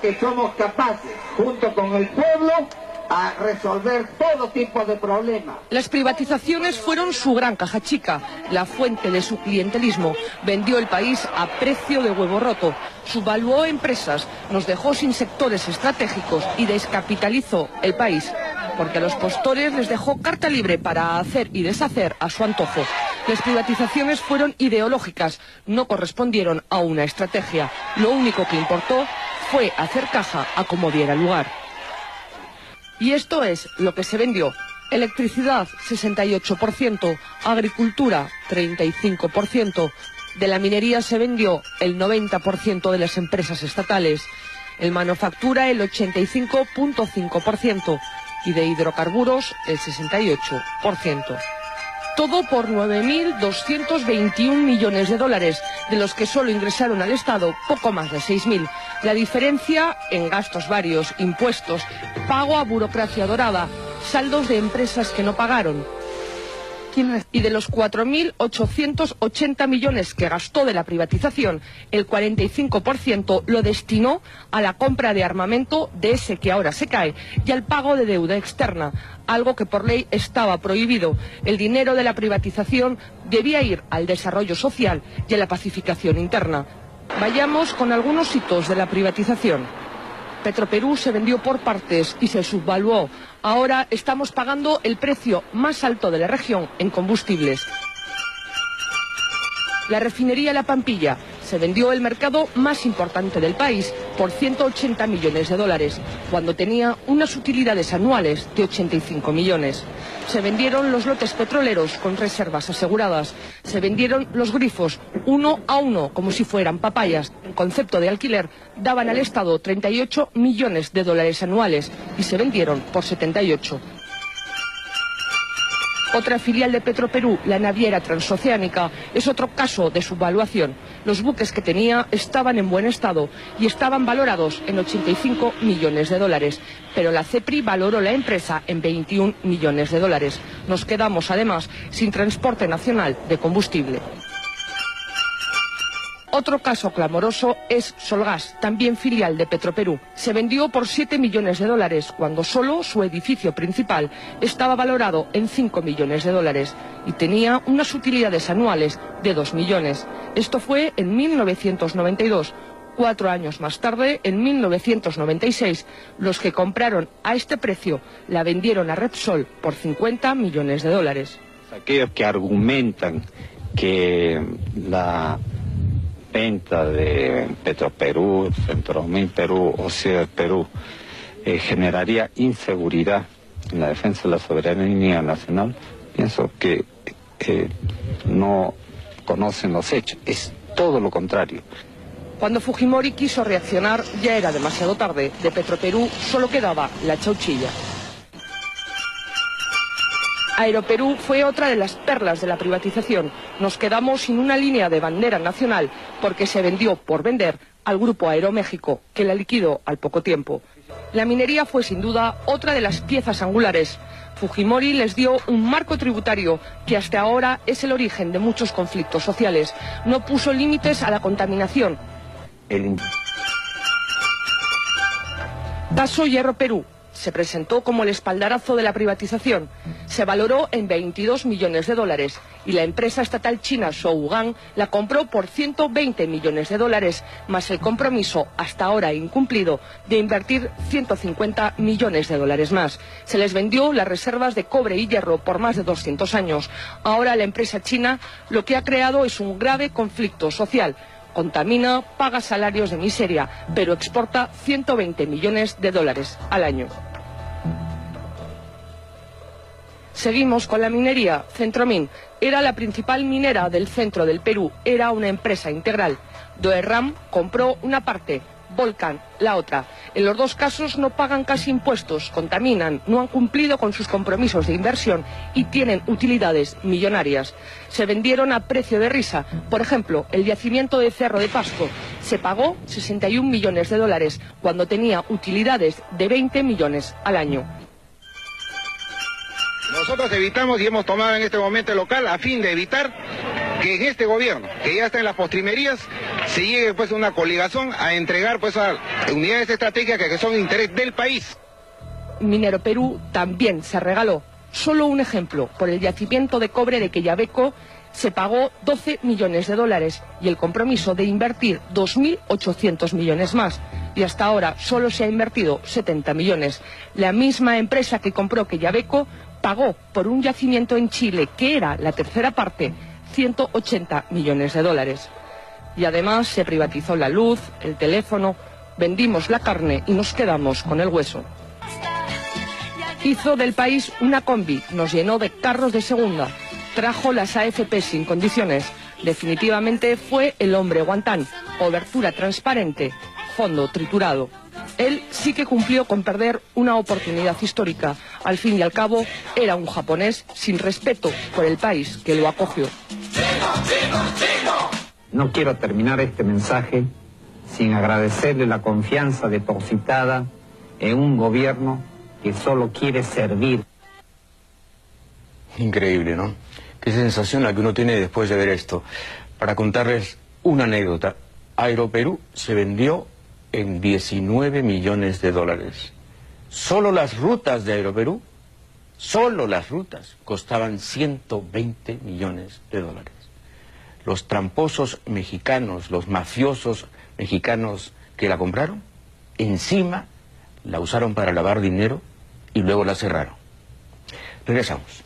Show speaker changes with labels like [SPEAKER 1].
[SPEAKER 1] Que somos capaces, junto con el pueblo, a resolver todo tipo de problemas.
[SPEAKER 2] Las privatizaciones fueron su gran caja chica, la fuente de su clientelismo. Vendió el país a precio de huevo roto, subvaluó empresas, nos dejó sin sectores estratégicos y descapitalizó el país, porque a los postores les dejó carta libre para hacer y deshacer a su antojo. Las privatizaciones fueron ideológicas, no correspondieron a una estrategia. Lo único que importó fue hacer caja a como diera lugar. Y esto es lo que se vendió. Electricidad, 68%, agricultura, 35%. De la minería se vendió el 90% de las empresas estatales. En manufactura, el 85,5%. Y de hidrocarburos, el 68%. Todo por 9.221 millones de dólares, de los que solo ingresaron al Estado poco más de 6.000. La diferencia en gastos varios, impuestos, pago a burocracia dorada, saldos de empresas que no pagaron. Y de los 4.880 millones que gastó de la privatización, el 45% lo destinó a la compra de armamento de ese que ahora se cae y al pago de deuda externa, algo que por ley estaba prohibido. El dinero de la privatización debía ir al desarrollo social y a la pacificación interna. Vayamos con algunos hitos de la privatización. Petroperú se vendió por partes y se subvaluó. Ahora estamos pagando el precio más alto de la región en combustibles. La refinería La Pampilla se vendió el mercado más importante del país por 180 millones de dólares, cuando tenía unas utilidades anuales de 85 millones. Se vendieron los lotes petroleros con reservas aseguradas. Se vendieron los grifos uno a uno, como si fueran papayas. En concepto de alquiler, daban al Estado 38 millones de dólares anuales y se vendieron por 78. Otra filial de Petroperú, la naviera transoceánica, es otro caso de subvaluación. Los buques que tenía estaban en buen estado y estaban valorados en 85 millones de dólares, pero la CEPRI valoró la empresa en 21 millones de dólares. Nos quedamos además sin transporte nacional de combustible. Otro caso clamoroso es Solgas, también filial de Petroperú. Se vendió por 7 millones de dólares, cuando solo su edificio principal estaba valorado en 5 millones de dólares y tenía unas utilidades anuales de 2 millones. Esto fue en 1992. 4 años más tarde, en 1996, los que compraron a este precio la vendieron a Repsol por 50 millones de dólares.
[SPEAKER 3] Aquellos que argumentan que la venta de Petroperú, Centromil Perú o Ciudad Perú generaría inseguridad en la defensa de la soberanía nacional, pienso que no conocen los hechos, es todo lo contrario.
[SPEAKER 2] Cuando Fujimori quiso reaccionar ya era demasiado tarde. De Petroperú solo quedaba la chauchilla. Aeroperú fue otra de las perlas de la privatización. Nos quedamos sin una línea de bandera nacional porque se vendió por vender al grupo Aeroméxico, que la liquidó al poco tiempo. La minería fue sin duda otra de las piezas angulares. Fujimori les dio un marco tributario que hasta ahora es el origen de muchos conflictos sociales. No puso límites a la contaminación. Caso Hierro Perú. Se presentó como el espaldarazo de la privatización. Se valoró en 22 millones de dólares y la empresa estatal china Shougang la compró por 120 millones de dólares, más el compromiso, hasta ahora incumplido, de invertir 150 millones de dólares más. Se les vendió las reservas de cobre y hierro por más de 200 años. Ahora la empresa china lo que ha creado es un grave conflicto social. Contamina, paga salarios de miseria, pero exporta 120 millones de dólares al año. Seguimos con la minería. Centromin era la principal minera del centro del Perú, era una empresa integral. Doerram compró una parte, Volcan la otra. En los dos casos no pagan casi impuestos, contaminan, no han cumplido con sus compromisos de inversión y tienen utilidades millonarias. Se vendieron a precio de risa. Por ejemplo, el yacimiento de Cerro de Pasco se pagó 61 millones de dólares cuando tenía utilidades de 20 millones al año.
[SPEAKER 4] Nosotros evitamos y hemos tomado en este momento el local a fin de evitar que en este gobierno, que ya está en las postrimerías, se llegue pues a una coligación a entregar pues a unidades estratégicas que son de interés del país.
[SPEAKER 2] Minero Perú también se regaló. Solo un ejemplo, por el yacimiento de cobre de Quellaveco se pagó 12 millones de dólares y el compromiso de invertir 2.800 millones más. Y hasta ahora solo se ha invertido 70 millones. La misma empresa que compró Quellaveco pagó por un yacimiento en Chile, que era la tercera parte, 180 millones de dólares. Y además se privatizó la luz, el teléfono, vendimos la carne y nos quedamos con el hueso. Hizo del país una combi, nos llenó de carros de segunda, trajo las AFP sin condiciones. Definitivamente fue el hombre guantán, cobertura transparente, fondo triturado. Él sí que cumplió con perder una oportunidad histórica. Al fin y al cabo, era un japonés sin respeto por el país que lo acogió.
[SPEAKER 5] No quiero terminar este mensaje sin agradecerle la confianza depositada en un gobierno que solo quiere servir.
[SPEAKER 6] Increíble, ¿no? Qué sensación la que uno tiene después de ver esto. Para contarles una anécdota, Aeroperú se vendió en 19 millones de dólares. Solo las rutas de Aeroperú, solo las rutas, costaban 120 millones de dólares. Los tramposos mexicanos, los mafiosos mexicanos que la compraron, encima la usaron para lavar dinero y luego la cerraron. Regresamos.